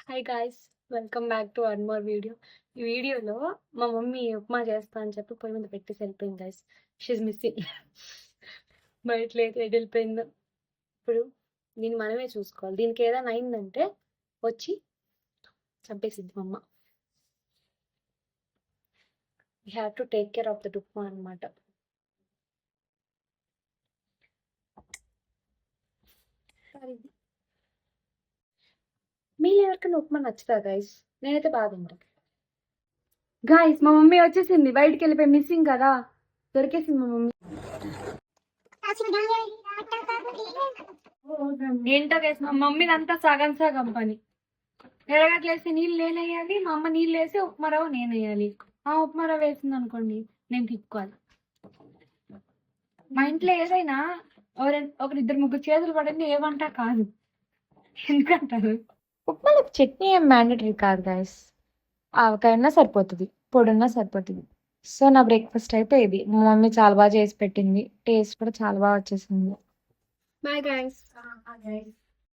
Hi guys, welcome back to one more video. ఈ వీడియోలో మా మమ్మీ ఉప్మా చేస్తా అని చెప్పి పొయ్యి మీద పెట్టేసి వెళ్ళిపోయింది గాయ్స్. She missing. బయట లేదు, ఎటు వెళ్ళిపోయిందో. ఇప్పుడు దీన్ని మనమే చూసుకోవాలి. దీనికి ఏదైనా అయిందంటే వచ్చి చంపేసిద్ది మా అమ్మ. We have to take care of that upma అనమాట. మీరు ఎవరికైనా ఉప్మా నచ్చుతా గైస్? నేనైతే బాగా తింటాను. గాయస్, మా మమ్మీ వచ్చేసింది. బయటికి వెళ్ళిపోయి మిస్సింగ్ కదా, దొరికేసింది మా మమ్మీ. ఏంటో గైస్, మా మమ్మీని అంతా సగం సగం పని. ఎడగట్లేసి నీళ్ళు నేనేయాలి, మా అమ్మ నీళ్ళు వేసి ఉప్మా రవ్వ నేనేయాలి. ఆ ఉప్మా రవ్వ వేసింది అనుకోండి, నేను తిప్పుకోవాలి. మా ఇంట్లో ఏదైనా ఒకరిద్దరు ముగ్గురు చేతులు పడింది ఏ వంట కాదు. ఎందుకంటారు? ఉప్మాలో చట్నీ ఏం మ్యాండటరీ కాదు గైస్. ఆవకాయ ఉన్నా సరిపోతుంది, పొడి ఉన్నా సరిపోతుంది. సో నా బ్రేక్ఫాస్ట్ అయితే ఇది. మా మమ్మీ చాలా బాగా చేసి పెట్టింది, టేస్ట్ కూడా చాలా బాగా వచ్చేసింది. Bye guys.